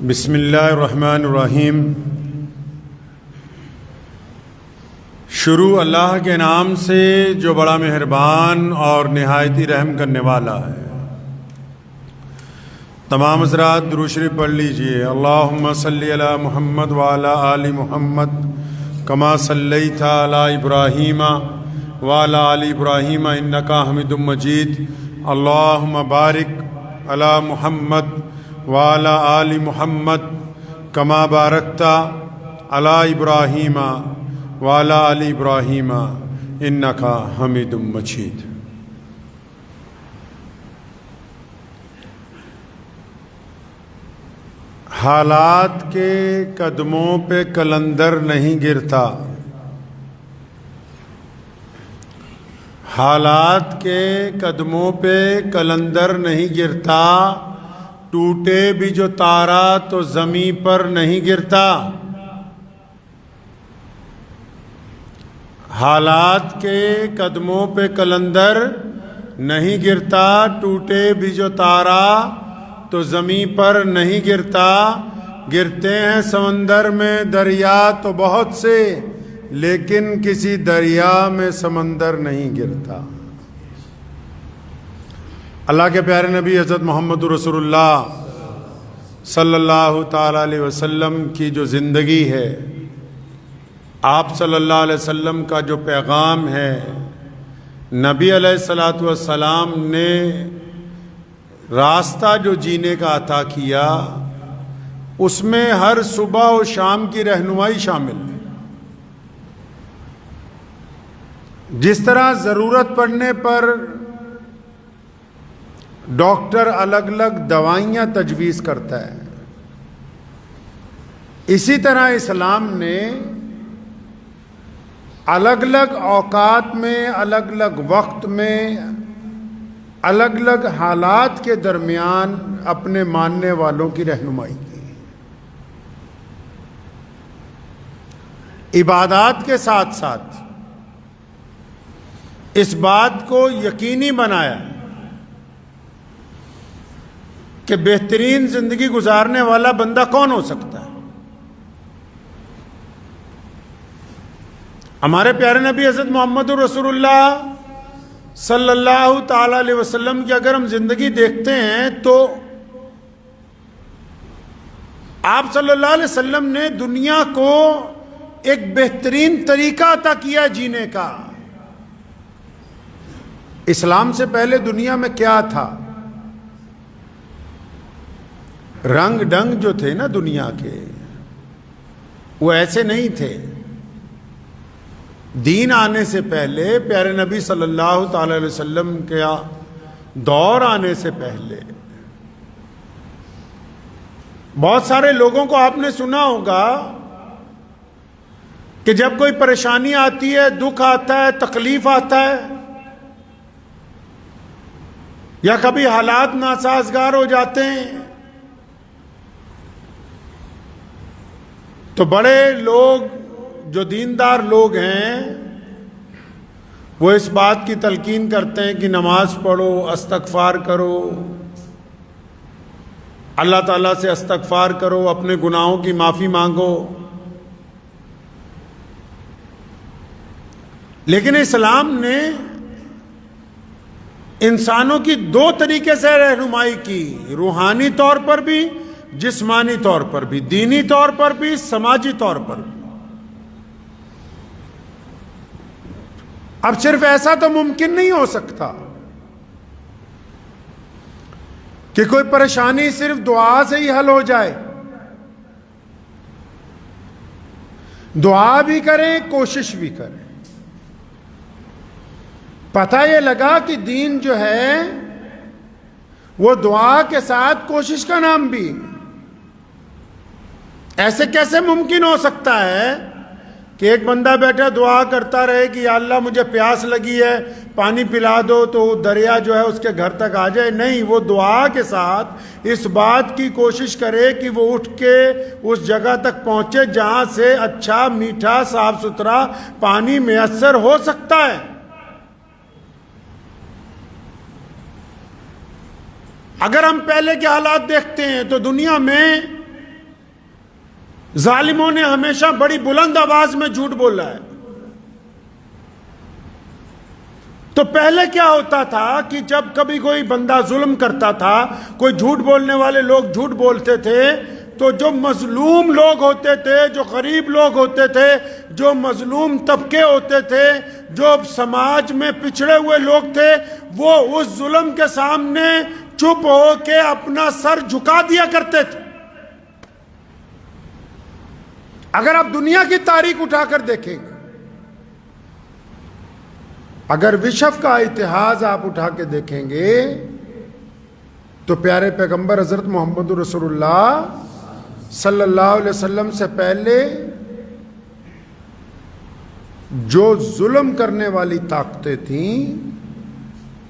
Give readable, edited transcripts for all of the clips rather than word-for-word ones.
بسم اللہ الرحمن الرحیم۔ شروع اللہ کے نام سے جو بڑا مہربان اور نہایت ہی رحم کرنے والا ہے۔ تمام حضرات درود شریف پڑھ لیجئے۔ اللہم صلی علی محمد وعلی آل محمد کما صلیت علی ابراہیم وعلی آل ابراہیم انک حمید مجید۔ اللہم بارک علی محمد وعلی آل محمد کما بارکت علی ابراہیم وعلی آل ابراہیم انک حمید مجید۔ حالات کے قدموں پہ قلندر نہیں گرتا، حالات کے قدموں پہ قلندر نہیں گرتا، ٹوٹے بھی جو تارا تو زمین پر نہیں گرتا۔ حالات کے قدموں پہ قلندر نہیں گرتا، ٹوٹے بھی جو تارا تو زمین پر نہیں گرتا۔ گرتے ہیں سمندر میں دریا تو بہت سے، لیکن کسی دریا میں سمندر نہیں گرتا۔ اللہ کے پیارے نبی حضرت محمد رسول اللہ صلی اللہ تعالیٰ علیہ وسلم کی جو زندگی ہے، آپ صلی اللہ علیہ وسلم کا جو پیغام ہے، نبی علیہ الصلوۃ والسلام نے راستہ جو جینے کا عطا کیا، اس میں ہر صبح و شام کی رہنمائی شامل ہے۔ جس طرح ضرورت پڑنے پر ڈاکٹر الگ الگ دوائیاں تجویز کرتا ہے، اسی طرح اسلام نے الگ الگ اوقات میں، الگ الگ وقت میں، الگ الگ حالات کے درمیان اپنے ماننے والوں کی رہنمائی کی۔ عبادات کے ساتھ ساتھ اس بات کو یقینی بنایا کہ بہترین زندگی گزارنے والا بندہ کون ہو سکتا ہے۔ ہمارے پیارے نبی حضرت محمد رسول اللہ صلی اللہ تعالی علیہ وسلم کی اگر ہم زندگی دیکھتے ہیں تو آپ صلی اللہ علیہ وسلم نے دنیا کو ایک بہترین طریقہ عطا کیا جینے کا۔ اسلام سے پہلے دنیا میں کیا تھا؟ رنگ ڈنگ جو تھے نا دنیا کے، وہ ایسے نہیں تھے۔ دین آنے سے پہلے، پیارے نبی صلی اللہ تعالی علیہ وسلم کا دور آنے سے پہلے، بہت سارے لوگوں کو آپ نے سنا ہوگا کہ جب کوئی پریشانی آتی ہے، دکھ آتا ہے، تکلیف آتا ہے، یا کبھی حالات ناسازگار ہو جاتے ہیں، تو بڑے لوگ جو دیندار لوگ ہیں وہ اس بات کی تلقین کرتے ہیں کہ نماز پڑھو، استغفار کرو، اللہ تعالیٰ سے استغفار کرو، اپنے گناہوں کی معافی مانگو۔ لیکن اسلام نے انسانوں کی دو طریقے سے رہنمائی کی، روحانی طور پر بھی، جسمانی طور پر بھی، دینی طور پر بھی، سماجی طور پر بھی۔ اب صرف ایسا تو ممکن نہیں ہو سکتا کہ کوئی پریشانی صرف دعا سے ہی حل ہو جائے۔ دعا بھی کریں، کوشش بھی کریں۔ پتہ یہ لگا کہ دین جو ہے وہ دعا کے ساتھ کوشش کا نام بھی۔ ایسے کیسے ممکن ہو سکتا ہے کہ ایک بندہ بیٹھا دعا کرتا رہے کہ یا اللہ مجھے پیاس لگی ہے، پانی پلا دو، تو دریا جو ہے اس کے گھر تک آ جائے؟ نہیں، وہ دعا کے ساتھ اس بات کی کوشش کرے کہ وہ اٹھ کے اس جگہ تک پہنچے جہاں سے اچھا، میٹھا، صاف ستھرا پانی میسر ہو سکتا ہے۔ اگر ہم پہلے کے حالات دیکھتے ہیں تو دنیا میں ظالموں نے ہمیشہ بڑی بلند آواز میں جھوٹ بولا ہے. تو پہلے کیا ہوتا تھا کہ جب کبھی کوئی بندہ ظلم کرتا تھا، کوئی جھوٹ بولنے والے لوگ جھوٹ بولتے تھے، تو جو مظلوم لوگ ہوتے تھے، جو غریب لوگ ہوتے تھے، جو مظلوم طبقے ہوتے تھے، جو سماج میں پچھڑے ہوئے لوگ تھے، وہ اس ظلم کے سامنے چپ ہو کے اپنا سر جھکا دیا کرتے تھے. اگر آپ دنیا کی تاریخ اٹھا کر دیکھیں گے، اگر وشو کا اتہاس آپ اٹھا کے دیکھیں گے، تو پیارے پیغمبر حضرت محمد رسول اللہ صلی اللہ علیہ وسلم سے پہلے جو ظلم کرنے والی طاقتیں تھیں،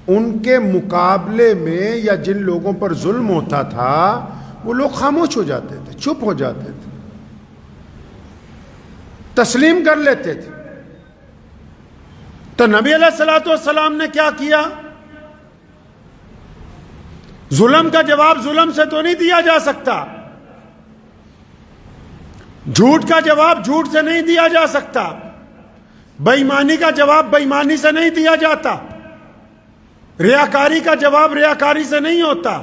ان کے مقابلے میں یا جن لوگوں پر ظلم ہوتا تھا، وہ لوگ خاموش ہو جاتے تھے، چپ ہو جاتے تھے، تسلیم کر لیتے تھے. تو نبی علیہ الصلوۃ والسلام نے کیا کیا؟ ظلم کا جواب ظلم سے تو نہیں دیا جا سکتا، جھوٹ کا جواب جھوٹ سے نہیں دیا جا سکتا، بے ایمانی کا جواب بے ایمانی سے نہیں دیا جاتا، ریاکاری کا جواب ریاکاری سے نہیں ہوتا،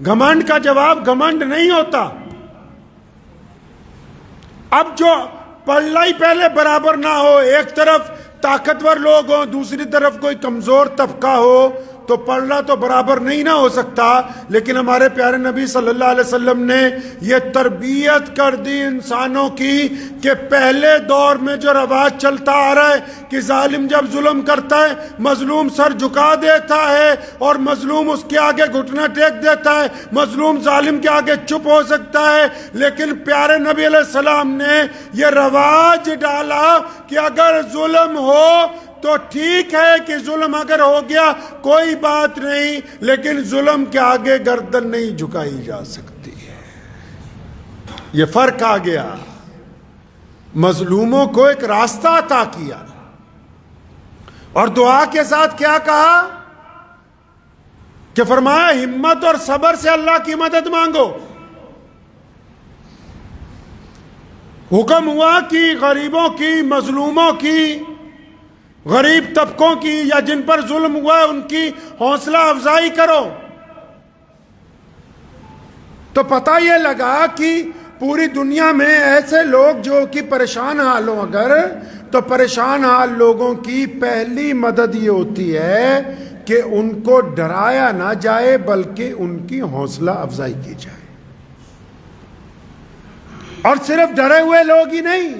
گھمنڈ کا جواب گھمنڈ نہیں ہوتا. اب جو پلڑا ہی پہلے برابر نہ ہو، ایک طرف طاقتور لوگ ہوں، دوسری طرف کوئی کمزور طبقہ ہو، تو پلڑا تو برابر نہیں نہ ہو سکتا. لیکن ہمارے پیارے نبی صلی اللہ علیہ وسلم نے یہ تربیت کر دی انسانوں کی کہ پہلے دور میں جو رواج چلتا آ رہا ہے کہ ظالم جب ظلم کرتا ہے، مظلوم سر جھکا دیتا ہے اور مظلوم اس کے آگے گھٹنا ٹیک دیتا ہے، مظلوم ظالم کے آگے چپ ہو سکتا ہے. لیکن پیارے نبی علیہ السلام نے یہ رواج ڈالا کہ اگر ظلم ہو تو ٹھیک ہے، کہ ظلم اگر ہو گیا کوئی بات نہیں، لیکن ظلم کے آگے گردن نہیں جھکائی جا سکتی ہے. یہ فرق آ گیا. مظلوموں کو ایک راستہ عطا کیا اور دعا کے ساتھ کیا کہا کہ فرمایا ہمت اور صبر سے اللہ کی مدد مانگو. حکم ہوا کہ غریبوں کی، مظلوموں کی، غریب طبقوں کی یا جن پر ظلم ہوا ہے ان کی حوصلہ افزائی کرو. تو پتہ یہ لگا کہ پوری دنیا میں ایسے لوگ جو کہ پریشان حال ہوں، اگر تو پریشان حال لوگوں کی پہلی مدد یہ ہوتی ہے کہ ان کو ڈرایا نہ جائے بلکہ ان کی حوصلہ افزائی کی جائے. اور صرف ڈرے ہوئے لوگ ہی نہیں،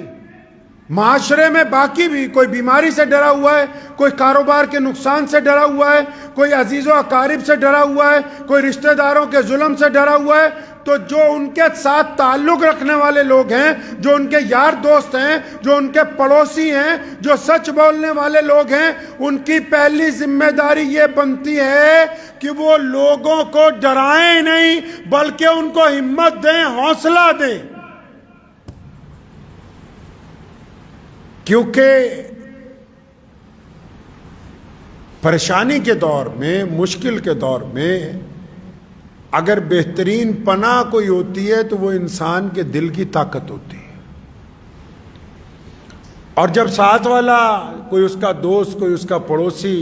معاشرے میں باقی بھی کوئی بیماری سے ڈرا ہوا ہے، کوئی کاروبار کے نقصان سے ڈرا ہوا ہے، کوئی عزیز و اقارب سے ڈرا ہوا ہے، کوئی رشتہ داروں کے ظلم سے ڈرا ہوا ہے، تو جو ان کے ساتھ تعلق رکھنے والے لوگ ہیں، جو ان کے یار دوست ہیں، جو ان کے پڑوسی ہیں، جو سچ بولنے والے لوگ ہیں، ان کی پہلی ذمہ داری یہ بنتی ہے کہ وہ لوگوں کو ڈرائیں نہیں بلکہ ان کو ہمت دیں، حوصلہ دیں. کیونکہ پریشانی کے دور میں، مشکل کے دور میں اگر بہترین پناہ کوئی ہوتی ہے تو وہ انسان کے دل کی طاقت ہوتی ہے. اور جب ساتھ والا، کوئی اس کا دوست، کوئی اس کا پڑوسی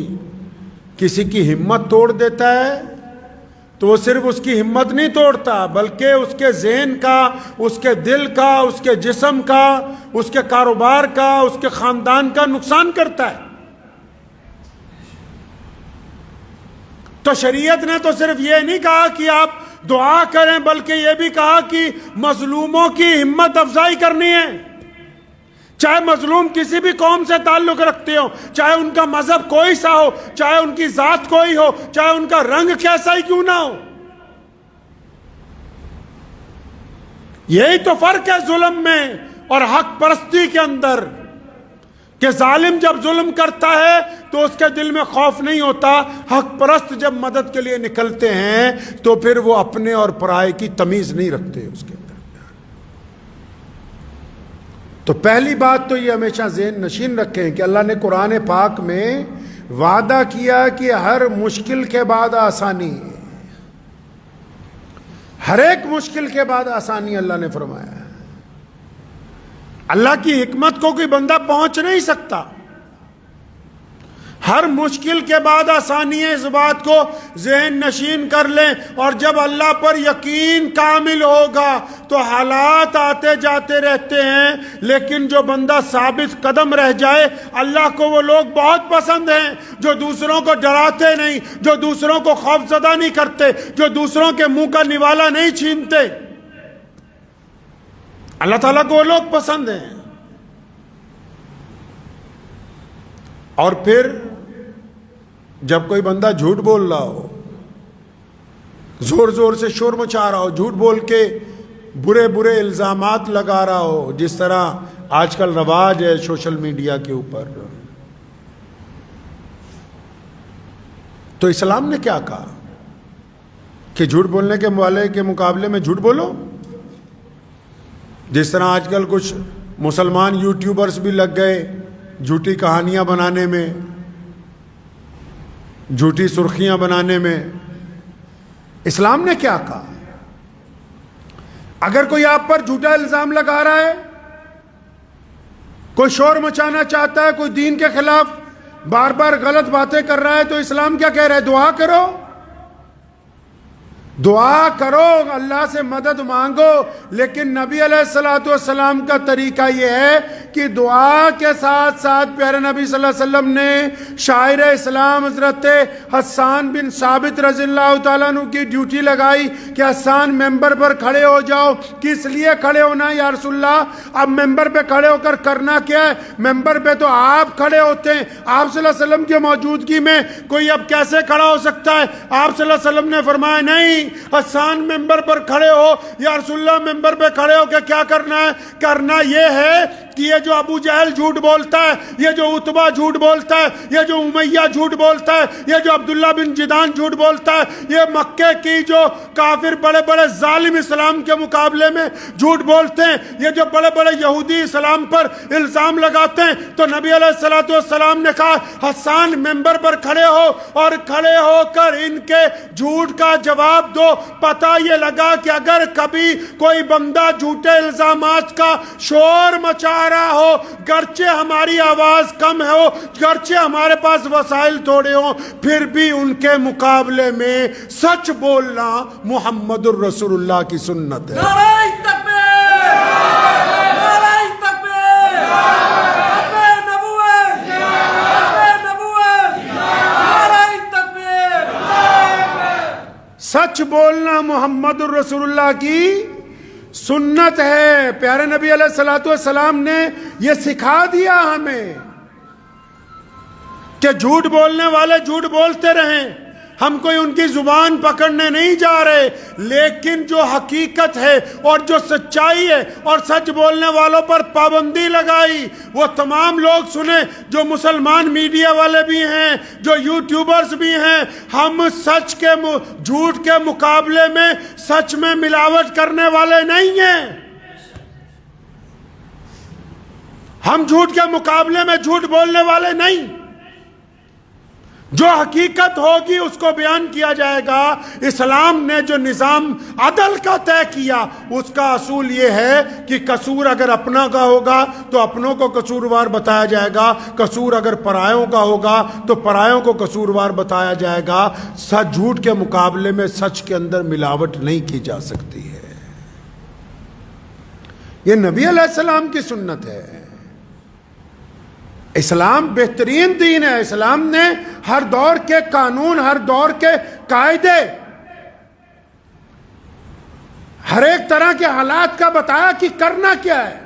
کسی کی ہمت توڑ دیتا ہے تو وہ صرف اس کی ہمت نہیں توڑتا بلکہ اس کے ذہن کا، اس کے دل کا، اس کے جسم کا، اس کے کاروبار کا، اس کے خاندان کا نقصان کرتا ہے. تو شریعت نے تو صرف یہ نہیں کہا کہ آپ دعا کریں بلکہ یہ بھی کہا کہ مظلوموں کی ہمت افزائی کرنی ہے. چاہے مظلوم کسی بھی قوم سے تعلق رکھتے ہو، چاہے ان کا مذہب کوئی سا ہو، چاہے ان کی ذات کوئی ہو، چاہے ان کا رنگ کیسا ہی کیوں نہ ہو. یہی تو فرق ہے ظلم میں اور حق پرستی کے اندر، کہ ظالم جب ظلم کرتا ہے تو اس کے دل میں خوف نہیں ہوتا، حق پرست جب مدد کے لیے نکلتے ہیں تو پھر وہ اپنے اور پرائے کی تمیز نہیں رکھتے اس کے اندر. تو پہلی بات تو یہ ہمیشہ ذہن نشین رکھیں کہ اللہ نے قرآن پاک میں وعدہ کیا کہ ہر مشکل کے بعد آسانی، ہر ایک مشکل کے بعد آسانی اللہ نے فرمایا ہے. اللہ کی حکمت کو کوئی بندہ پہنچ نہیں سکتا. ہر مشکل کے بعد آسانی ہے، اس بات کو ذہن نشین کر لیں. اور جب اللہ پر یقین کامل ہوگا تو حالات آتے جاتے رہتے ہیں، لیکن جو بندہ ثابت قدم رہ جائے، اللہ کو وہ لوگ بہت پسند ہیں جو دوسروں کو ڈراتے نہیں، جو دوسروں کو خوف زدہ نہیں کرتے، جو دوسروں کے منہ کا نوالا نہیں چھینتے. اللہ تعالیٰ کو وہ لوگ پسند ہیں. اور پھر جب کوئی بندہ جھوٹ بول رہا ہو، زور زور سے شور مچا رہا ہو، جھوٹ بول کے برے برے الزامات لگا رہا ہو، جس طرح آج کل رواج ہے سوشل میڈیا کے اوپر، تو اسلام نے کیا کہا کہ جھوٹ بولنے کے والے کے مقابلے میں جھوٹ بولو. جس طرح آج کل کچھ مسلمان یوٹیوبرز بھی لگ گئے جھوٹی کہانیاں بنانے میں، جھوٹی سرخیاں بنانے میں. اسلام نے کیا کہا؟ اگر کوئی آپ پر جھوٹا الزام لگا رہا ہے، کوئی شور مچانا چاہتا ہے، کوئی دین کے خلاف بار بار غلط باتیں کر رہا ہے، تو اسلام کیا کہہ رہا ہے؟ دعا کرو، دعا کرو، اللہ سے مدد مانگو. لیکن نبی علیہ الصلوۃ والسلام کا طریقہ یہ ہے کہ دعا کے ساتھ ساتھ پیارے نبی صلی اللہ علیہ وسلم نے شاعر اسلام حضرت حسان بن ثابت رضی اللہ تعالیٰ عنہ کی ڈیوٹی لگائی کہ حسان ممبر پر کھڑے ہو جاؤ. کس لیے کھڑے ہونا یا رسول اللہ؟ اب ممبر پہ کھڑے ہو کر کرنا کیا ہے؟ ممبر پہ تو آپ کھڑے ہوتے ہیں، آپ صلی اللہ علیہ وسلم کی موجودگی میں کوئی اب کیسے کھڑا ہو سکتا ہے؟ آپ صلی اللہ علیہ وسلم نے فرمایا نہیں، حسان ممبر پر کھڑے ہو یا رسول اللہ ممبر پہ کھڑے ہو کے کیا کرنا ہے؟ کرنا یہ ہے کہ یہ جو ابو جہل جھوٹ بولتا ہے، یہ جو عتبہ جھوٹ بولتا ہے، یہ جو امیہ جھوٹ بولتا ہے، یہ جو عبداللہ بن جدان جھوٹ بولتا ہے، یہ مکے کی جو کافر بڑے بڑے ظالم اسلام کے مقابلے میں جھوٹ بولتے ہیں، یہ جو بڑے بڑے یہودی اسلام پر الزام لگاتے ہیں، تو نبی علیہ الصلوۃ والسلام نے کہا حسان ممبر پر کھڑے ہو اور کھڑے ہو کر ان کے جھوٹ کا جواب دو. پتہ یہ لگا کہ اگر کبھی کوئی بندہ جھوٹے الزامات کا شور مچا رہا ہو، گرچہ ہماری آواز کم ہو، گرچہ ہمارے پاس وسائل تھوڑے ہوں، پھر بھی ان کے مقابلے میں سچ بولنا محمد الرسول اللہ کی سنت ہے. نعرہ تکبیر! نعرہ تکبیر! خطبہ نبوت! خطبہ نبوت! نعرہ تکبیر! سچ بولنا محمد الرسول اللہ کی سنت ہے. پیارے نبی علیہ الصلوۃ والسلام نے یہ سکھا دیا ہمیں کہ جھوٹ بولنے والے جھوٹ بولتے رہیں، ہم کوئی ان کی زبان پکڑنے نہیں جا رہے، لیکن جو حقیقت ہے اور جو سچائی ہے اور سچ بولنے والوں پر پابندی لگائی، وہ تمام لوگ سنیں، جو مسلمان میڈیا والے بھی ہیں، جو یوٹیوبرز بھی ہیں. ہم سچ کے جھوٹ کے مقابلے میں سچ میں ملاوٹ کرنے والے نہیں ہیں. ہم جھوٹ کے مقابلے میں جھوٹ بولنے والے نہیں. جو حقیقت ہوگی اس کو بیان کیا جائے گا. اسلام نے جو نظام عدل کا طے کیا، اس کا اصول یہ ہے کہ قصور اگر اپنا کا ہوگا تو اپنوں کو قصوروار بتایا جائے گا، قصور اگر پرایوں کا ہوگا تو پرایوں کو قصوروار بتایا جائے گا. سچ جھوٹ کے مقابلے میں سچ کے اندر ملاوٹ نہیں کی جا سکتی ہے. یہ نبی علیہ السلام کی سنت ہے. اسلام بہترین دین ہے. اسلام نے ہر دور کے قانون، ہر دور کے قاعدے، ہر ایک طرح کے حالات کا بتایا کہ کرنا کیا ہے.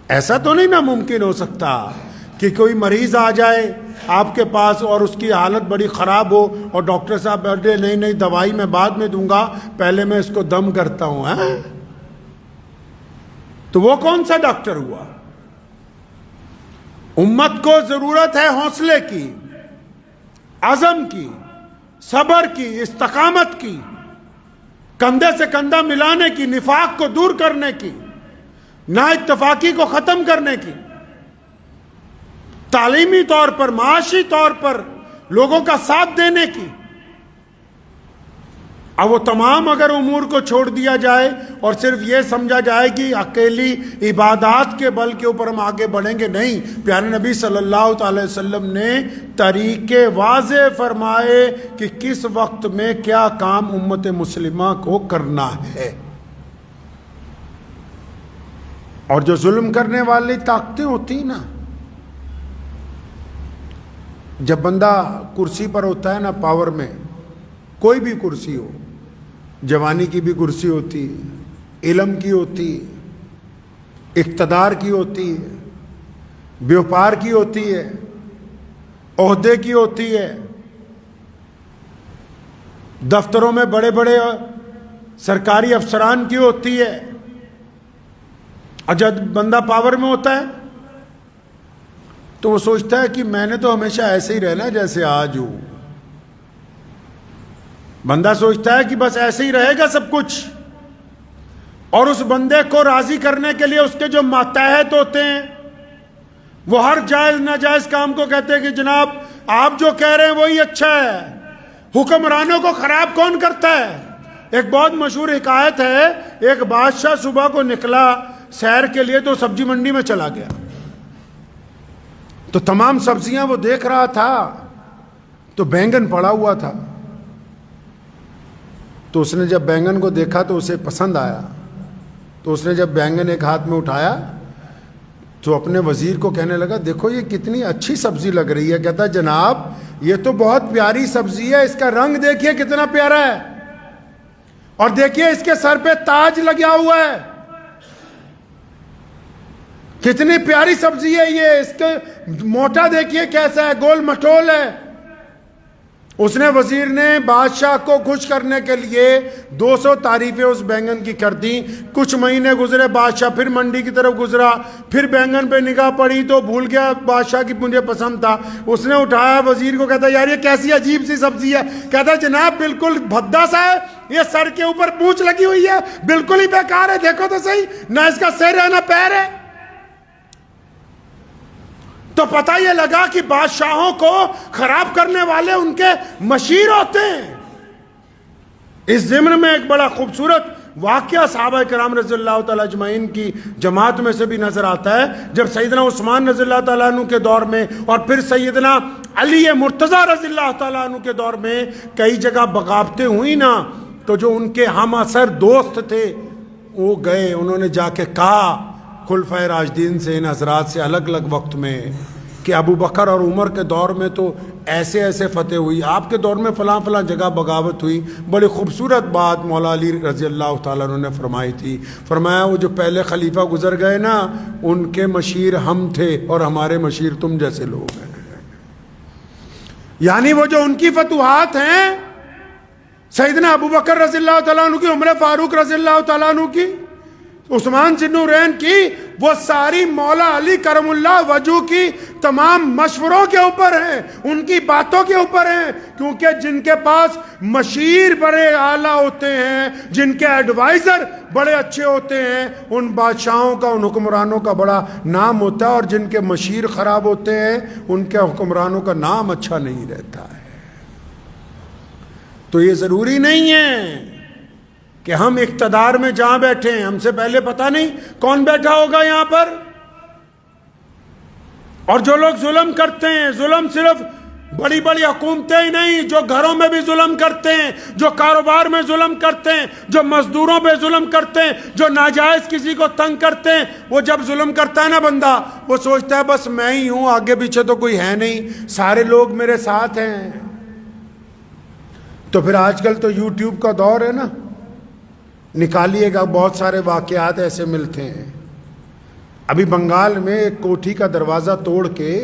ایسا تو نہیں ناممکن ہو سکتا کہ کوئی مریض آ جائے آپ کے پاس اور اس کی حالت بڑی خراب ہو اور ڈاکٹر صاحب بیٹھے نہیں دوائی میں بعد میں دوں گا، پہلے میں اس کو دم کرتا ہوں. تو وہ کون سا ڈاکٹر ہوا؟ امت کو ضرورت ہے حوصلے کی، عزم کی، صبر کی، استقامت کی، کندھے سے کندھا ملانے کی، نفاق کو دور کرنے کی، نا اتفاقی کو ختم کرنے کی، تعلیمی طور پر، معاشی طور پر لوگوں کا ساتھ دینے کی. اب وہ تمام اگر امور کو چھوڑ دیا جائے اور صرف یہ سمجھا جائے کہ اکیلی عبادات کے بل کے اوپر ہم آگے بڑھیں گے، نہیں، پیارے نبی صلی اللہ تعالی وسلم نے طریقے واضح فرمائے کہ کس وقت میں کیا کام امت مسلمہ کو کرنا ہے۔ اور جو ظلم کرنے والی طاقتیں ہوتی نا، جب بندہ کرسی پر ہوتا ہے نا، پاور میں، کوئی بھی کرسی ہو، جوانی کی بھی کرسی ہوتی ہے، علم کی ہوتی ہے، اقتدار کی ہوتی ہے، بیوپار کی ہوتی ہے، عہدے کی ہوتی ہے، دفتروں میں بڑے بڑے سرکاری افسران کی ہوتی ہے۔ اور جب بندہ پاور میں ہوتا ہے تو وہ سوچتا ہے کہ میں نے تو ہمیشہ ایسے ہی رہنا جیسے آج ہوں۔ بندہ سوچتا ہے کہ بس ایسے ہی رہے گا سب کچھ، اور اس بندے کو راضی کرنے کے لیے اس کے جو ماتحت ہوتے ہیں وہ ہر جائز ناجائز کام کو کہتے ہیں کہ جناب آپ جو کہہ رہے ہیں وہی اچھا ہے، حکمرانوں کو خراب کون کرتا ہے۔ ایک بہت مشہور حکایت ہے، ایک بادشاہ صبح کو نکلا سیر کے لیے تو سبزی منڈی میں چلا گیا، تو تمام سبزیاں وہ دیکھ رہا تھا تو بینگن پڑا ہوا تھا، تو اس نے جب بینگن کو دیکھا تو اسے پسند آیا، تو اس نے جب بینگن ایک ہاتھ میں اٹھایا تو اپنے وزیر کو کہنے لگا دیکھو یہ کتنی اچھی سبزی لگ رہی ہے۔ کہتا جناب یہ تو بہت پیاری سبزی ہے، اس کا رنگ دیکھیے کتنا پیارا ہے، اور دیکھیے اس کے سر پہ تاج لگا ہوا ہے، کتنی پیاری سبزی ہے یہ، اس کے موٹا دیکھیے کیسا ہے، گول مٹول ہے۔ اس نے وزیر نے بادشاہ کو خوش کرنے کے لیے 200 تعریفیں اس بینگن کی کر دیں۔ کچھ مہینے گزرے، بادشاہ پھر منڈی کی طرف گزرا، پھر بینگن پہ نگاہ پڑی تو بھول گیا بادشاہ کی مجھے پسند تھا۔ اس نے اٹھایا وزیر کو، کہتا یار یہ کیسی عجیب سی سبزی ہے۔ کہتا جناب بالکل بھدا سا ہے، یہ سر کے اوپر پونچھ لگی ہوئی ہے، بالکل ہی بیکار ہے، دیکھو تو صحیح، نہ اس کا سر ہے نہ پیر ہے۔ تو پتہ یہ لگا کہ بادشاہوں کو خراب کرنے والے ان کے مشیر ہوتے ہیں۔ اس ضمن میں ایک بڑا خوبصورت واقعہ صحابہ کرام رضی اللہ تعالیٰ اجمعین کی جماعت میں سے بھی نظر آتا ہے، جب سیدنا عثمان رضی اللہ تعالیٰ عنہ کے دور میں اور پھر سیدنا علی مرتضیٰ رضی اللہ تعالیٰ عنہ کے دور میں کئی جگہ بغاوتیں ہوئی نا، تو جو ان کے ہم اثر دوست تھے وہ گئے، انہوں نے جا کے کہا خلفائے راشدین سے، ان حضرات سے الگ الگ وقت میں، کہ ابو بکر اور عمر کے دور میں تو ایسے ایسے فتح ہوئی، آپ کے دور میں فلاں فلاں جگہ بغاوت ہوئی۔ بڑی خوبصورت بات مولا علی رضی اللہ تعالیٰ عنہ نے فرمائی تھی، فرمایا وہ جو پہلے خلیفہ گزر گئے نا ان کے مشیر ہم تھے اور ہمارے مشیر تم جیسے لوگ ہیں۔ یعنی وہ جو ان کی فتوحات ہیں، سیدنا ابو بکر رضی اللہ تعالیٰ عنہ کی، عمر فاروق رضی اللہ تعالیٰ عنہ کی، عثمان ذی النورین کی، وہ ساری مولا علی کرم اللہ وجہ کی تمام مشوروں کے اوپر ہیں، ان کی باتوں کے اوپر ہیں، کیونکہ جن کے پاس مشیر بڑے اعلیٰ ہوتے ہیں، جن کے ایڈوائزر بڑے اچھے ہوتے ہیں، ان بادشاہوں کا، ان حکمرانوں کا بڑا نام ہوتا ہے، اور جن کے مشیر خراب ہوتے ہیں ان کے حکمرانوں کا نام اچھا نہیں رہتا ہے۔ تو یہ ضروری نہیں ہے کہ ہم اقتدار میں جہاں بیٹھے ہیں، ہم سے پہلے پتہ نہیں کون بیٹھا ہوگا یہاں پر۔ اور جو لوگ ظلم کرتے ہیں، ظلم صرف بڑی بڑی حکومتیں ہی نہیں، جو گھروں میں بھی ظلم کرتے ہیں، جو کاروبار میں ظلم کرتے ہیں، جو مزدوروں پہ ظلم کرتے ہیں، جو ناجائز کسی کو تنگ کرتے ہیں، وہ جب ظلم کرتا ہے نا بندہ، وہ سوچتا ہے بس میں ہی ہوں، آگے پیچھے تو کوئی ہے نہیں، سارے لوگ میرے ساتھ ہیں۔ تو پھر آج کل تو یوٹیوب کا دور ہے نا، نکالیے گا بہت سارے واقعات ایسے ملتے ہیں۔ ابھی بنگال میں ایک کوٹھی کا دروازہ توڑ کے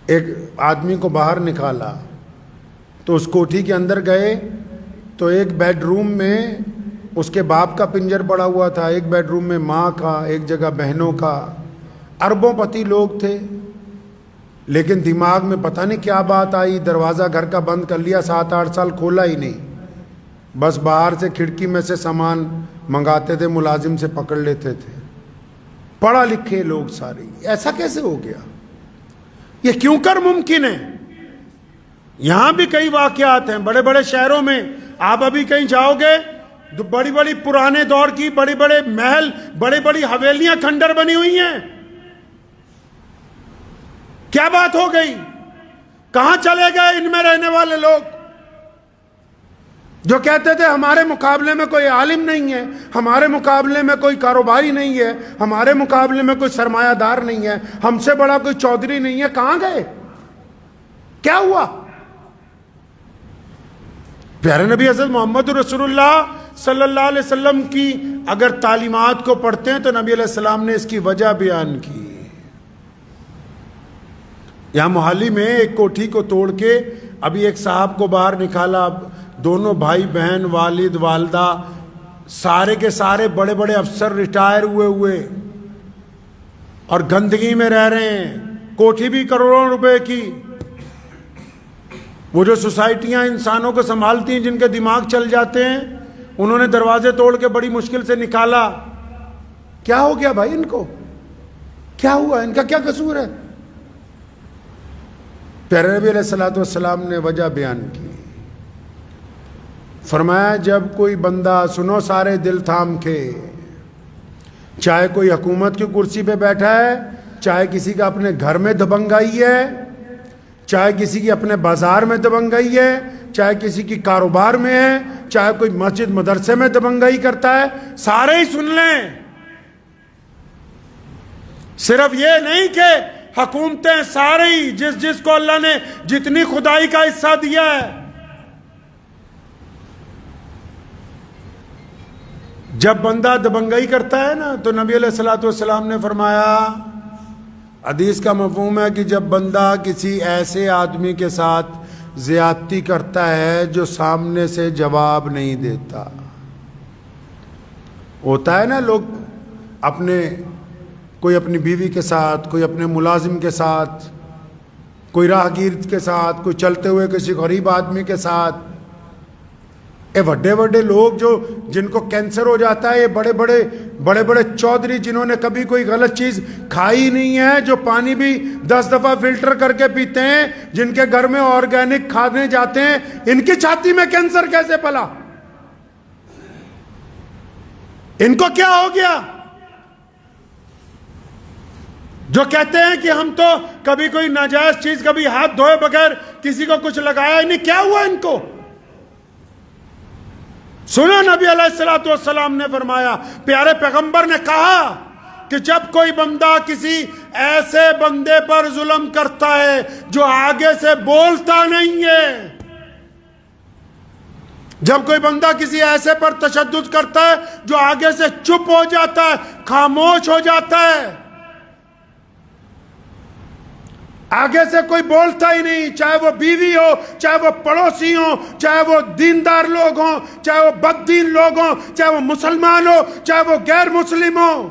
ایک آدمی کو باہر نکالا، تو اس کوٹھی کے اندر گئے تو ایک بیڈ روم میں اس کے باپ کا پنجر پڑا ہوا تھا، ایک بیڈ روم میں ماں کا، ایک جگہ بہنوں کا، اربوں پتی لوگ تھے، لیکن دماغ میں پتہ نہیں کیا بات آئی، دروازہ گھر کا بند کر لیا، 7-8 سال کھولا ہی نہیں، بس باہر سے کھڑکی میں سے سامان منگاتے تھے، ملازم سے پکڑ لیتے تھے، پڑھا لکھے لوگ سارے۔ ایسا کیسے ہو گیا؟ یہ کیوں کر ممکن ہے؟ یہاں بھی کئی واقعات ہیں، بڑے بڑے شہروں میں آپ ابھی کہیں جاؤ گے بڑی بڑی پرانے دور کی بڑے بڑے محل بڑی بڑی حویلیاں کھنڈر بنی ہوئی ہیں. کیا بات ہو گئی؟ کہاں چلے گئے ان میں رہنے والے لوگ جو کہتے تھے ہمارے مقابلے میں کوئی عالم نہیں ہے, ہمارے مقابلے میں کوئی کاروباری نہیں ہے, ہمارے مقابلے میں کوئی سرمایہ دار نہیں ہے, ہم سے بڑا کوئی چودھری نہیں ہے. کہاں گئے؟ کیا ہوا؟ پیارے نبی حضرت محمد رسول اللہ صلی اللہ علیہ وسلم کی اگر تعلیمات کو پڑھتے ہیں تو نبی علیہ السلام نے اس کی وجہ بیان کی. یہاں محالی میں ایک کوٹھی کو توڑ کے ابھی ایک صاحب کو باہر نکالا. دونوں بھائی بہن, والد والدہ, سارے کے سارے بڑے بڑے افسر ریٹائر ہوئے اور گندگی میں رہ رہے ہیں. کوٹھی بھی کروڑوں روپے کی. وہ جو سوسائٹیاں انسانوں کو سنبھالتی ہیں جن کے دماغ چل جاتے ہیں, انہوں نے دروازے توڑ کے بڑی مشکل سے نکالا. کیا ہو گیا بھائی ان کو؟ کیا ہوا؟ ان کا کیا قصور ہے؟ پیارے نبی علیہ السلام نے وجہ بیان کی. فرمایا جب کوئی بندہ, سنو سارے دل تھام کے, چاہے کوئی حکومت کی کرسی پہ بیٹھا ہے, چاہے کسی کا اپنے گھر میں دبنگائی ہے, چاہے کسی کی اپنے بازار میں دبنگائی ہے, چاہے کسی کی کاروبار میں ہے, چاہے کوئی مسجد مدرسے میں دبنگائی کرتا ہے, سارے ہی سن لیں. صرف یہ نہیں کہ حکومتیں سارے ہی, جس کو اللہ نے جتنی خدائی کا حصہ دیا ہے, جب بندہ دبنگائی کرتا ہے نا تو نبی علیہ السلام نے فرمایا, حدیث کا مفہوم ہے کہ جب بندہ کسی ایسے آدمی کے ساتھ زیادتی کرتا ہے جو سامنے سے جواب نہیں دیتا. ہوتا ہے نا لوگ کوئی اپنی بیوی کے ساتھ, کوئی اپنے ملازم کے ساتھ, کوئی راہگیر کے ساتھ, کوئی چلتے ہوئے کسی غریب آدمی کے ساتھ. بڑے لوگ جن کو کینسر ہو جاتا ہے, یہ بڑے بڑے چودھری جنہوں نے کبھی کوئی غلط چیز کھائی نہیں ہے, جو پانی بھی 10 دفعہ فلٹر کر کے پیتے ہیں, جن کے گھر میں آرگینک کھانے جاتے ہیں, ان کی چھاتی میں کینسر کیسے پلا؟ ان کو کیا ہو گیا؟ جو کہتے ہیں کہ ہم تو کبھی کوئی ناجائز چیز, کبھی ہاتھ دھوئے بغیر کسی کو کچھ لگایا نہیں. کیا ہوا ان کو؟ سنو نبی علیہ السلام نے فرمایا, پیارے پیغمبر نے کہا کہ جب کوئی بندہ کسی ایسے بندے پر ظلم کرتا ہے جو آگے سے بولتا نہیں ہے, جب کوئی بندہ کسی ایسے پر تشدد کرتا ہے جو آگے سے چپ ہو جاتا ہے, خاموش ہو جاتا ہے, آگے سے کوئی بولتا ہی نہیں, چاہے وہ بیوی ہو, چاہے وہ پڑوسی ہو, چاہے وہ دیندار لوگ ہوں, چاہے وہ بددین لوگ ہوں, چاہے وہ مسلمان ہو, چاہے وہ غیر مسلم ہو.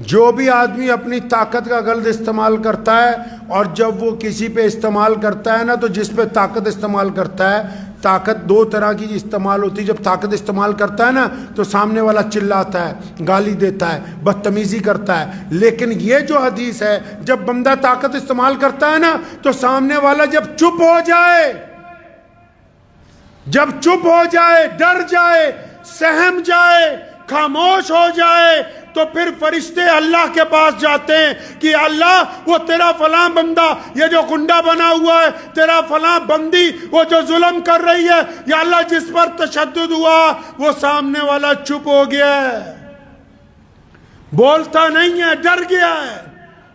جو بھی آدمی اپنی طاقت کا غلط استعمال کرتا ہے, اور جب وہ کسی پہ استعمال کرتا ہے نا, تو جس پہ طاقت استعمال کرتا ہے, طاقت 2 طرح کی استعمال ہوتی ہے. جب طاقت استعمال کرتا ہے نا تو سامنے والا چلاتا ہے, گالی دیتا ہے, بدتمیزی کرتا ہے. لیکن یہ جو حدیث ہے, جب بندہ طاقت استعمال کرتا ہے نا تو سامنے والا جب چپ ہو جائے, ڈر جائے, سہم جائے, خاموش ہو جائے, تو پھر فرشتے اللہ کے پاس جاتے ہیں کہ اللہ وہ تیرا فلاں بندہ, یہ جو گنڈا بنا ہوا ہے, تیرا فلاں بندی وہ جو ظلم کر رہی ہے, یا اللہ جس پر تشدد ہوا وہ سامنے والا چپ ہو گیا ہے, بولتا نہیں ہے, ڈر گیا ہے.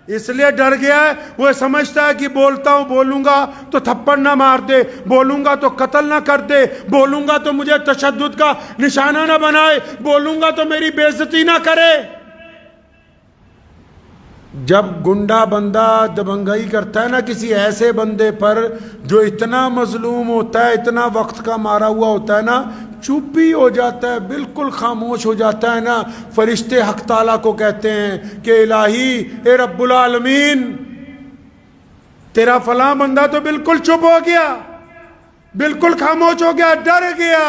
اس لیے ڈر گیا ہے, وہ سمجھتا ہے کہ بولوں گا تو تھپڑ نہ مار دے, بولوں گا تو قتل نہ کر دے, بولوں گا تو مجھے تشدد کا نشانہ نہ بنائے, بولوں گا تو میری بے عزتی نہ کرے. جب گنڈا بندہ دبنگائی کرتا ہے نا کسی ایسے بندے پر جو اتنا مظلوم ہوتا ہے, اتنا وقت کا مارا ہوا ہوتا ہے نا, چپ ہی ہو جاتا ہے, بالکل خاموش ہو جاتا ہے نا, فرشتے حق تعالیٰ کو کہتے ہیں کہ الہی, اے رب العالمین, تیرا فلاں بندہ تو بالکل چپ ہو گیا, بالکل خاموش ہو گیا, ڈر گیا.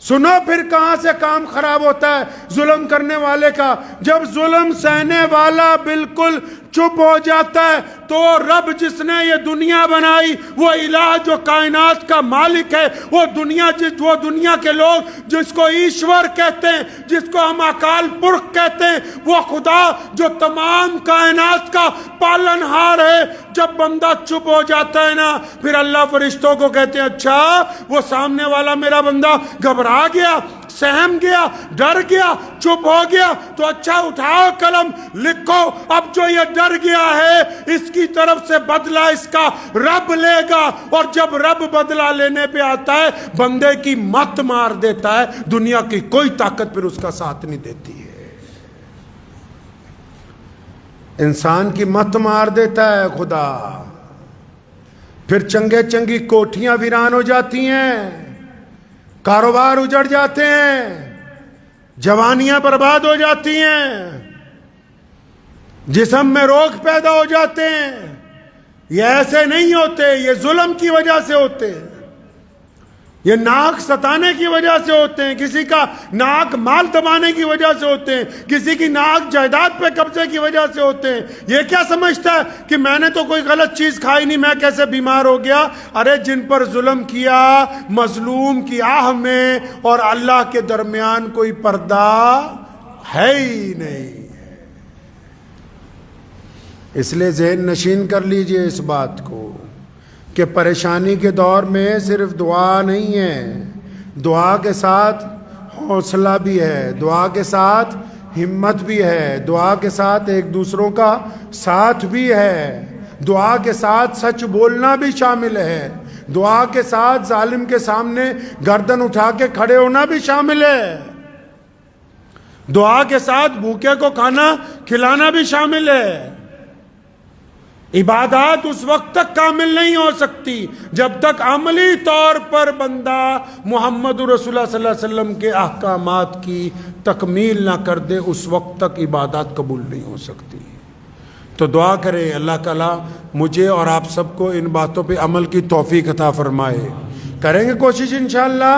سنو پھر کہاں سے کام خراب ہوتا ہے ظلم کرنے والے کا, جب ظلم سہنے والا بالکل چپ ہو جاتا ہے تو رب جس نے یہ دنیا بنائی، وہ الہ جو کائنات کا مالک ہے، وہ دنیا کے لوگ جس کو ایشور کہتے ہیں، جس کو ہم اکال پرخ کہتے ہیں، وہ خدا جو تمام کائنات کا پالنہار ہے، جب بندہ چپ ہو جاتا ہے نا، پھر اللہ فرشتوں کو کہتے ہیں اچھا وہ سامنے والا میرا بندہ گھبرا گیا، سہم گیا، ڈر گیا، چپ ہو گیا، تو اچھا اٹھاؤ قلم، لکھو اب جو یہ ڈر گیا ہے اس کی طرف سے بدلہ اس کا رب لے گا، اور جب رب بدلہ لینے پہ آتا ہے بندے کی مت مار دیتا ہے، دنیا کی کوئی طاقت پھر اس کا ساتھ نہیں دیتی ہے، انسان کی مت مار دیتا ہے خدا، پھر چنگی کوٹھیاں ویران ہو جاتی ہیں، کاروبار اجڑ جاتے ہیں، جوانیاں برباد ہو جاتی ہیں، جسم میں روگ پیدا ہو جاتے ہیں۔ یہ ایسے نہیں ہوتے، یہ ظلم کی وجہ سے ہوتے ہیں، یہ ناک ستانے کی وجہ سے ہوتے ہیں، کسی کا ناک مال دبانے کی وجہ سے ہوتے ہیں، کسی کی ناک جائیداد پہ قبضے کی وجہ سے ہوتے ہیں۔ یہ کیا سمجھتا ہے کہ میں نے تو کوئی غلط چیز کھائی نہیں، میں کیسے بیمار ہو گیا؟ ارے جن پر ظلم کیا، مظلوم کی آہ میں اور اللہ کے درمیان کوئی پردہ ہے ہی نہیں۔ اس لیے ذہن نشین کر لیجئے اس بات کو کہ پریشانی کے دور میں صرف دعا نہیں ہے، دعا کے ساتھ حوصلہ بھی ہے، دعا کے ساتھ ہمت بھی ہے، دعا کے ساتھ ایک دوسروں کا ساتھ بھی ہے، دعا کے ساتھ سچ بولنا بھی شامل ہے، دعا کے ساتھ ظالم کے سامنے گردن اٹھا کے کھڑے ہونا بھی شامل ہے، دعا کے ساتھ بھوکے کو کھانا کھلانا بھی شامل ہے۔ عبادات اس وقت تک کامل نہیں ہو سکتی جب تک عملی طور پر بندہ محمد رسول اللہ صلی اللہ علیہ وسلم کے احکامات کی تکمیل نہ کر دے، اس وقت تک عبادات قبول نہیں ہو سکتی۔ تو دعا کریں اللہ تعالیٰ مجھے اور آپ سب کو ان باتوں پہ عمل کی توفیق عطا فرمائے۔ کریں گے کوشش انشاءاللہ؟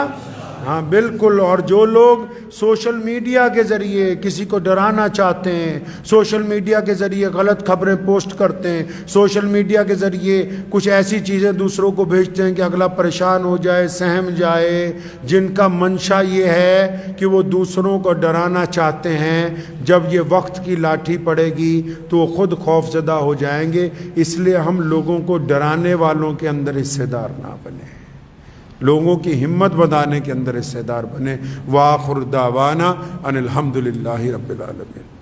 ہاں بالکل۔ اور جو لوگ سوشل میڈیا کے ذریعے کسی کو ڈرانا چاہتے ہیں، سوشل میڈیا کے ذریعے غلط خبریں پوسٹ کرتے ہیں، سوشل میڈیا کے ذریعے کچھ ایسی چیزیں دوسروں کو بھیجتے ہیں کہ اگلا پریشان ہو جائے، سہم جائے، جن کا منشا یہ ہے کہ وہ دوسروں کو ڈرانا چاہتے ہیں، جب یہ وقت کی لاٹھی پڑے گی تو وہ خود خوف زدہ ہو جائیں گے۔ اس لیے ہم لوگوں کو ڈرانے والوں کے اندر حصے دار نہ بنیں، لوگوں کی ہمت بندانے کے اندر حصے دار بنے۔ وآخر دعوانا ان الحمدللہ رب العالمین۔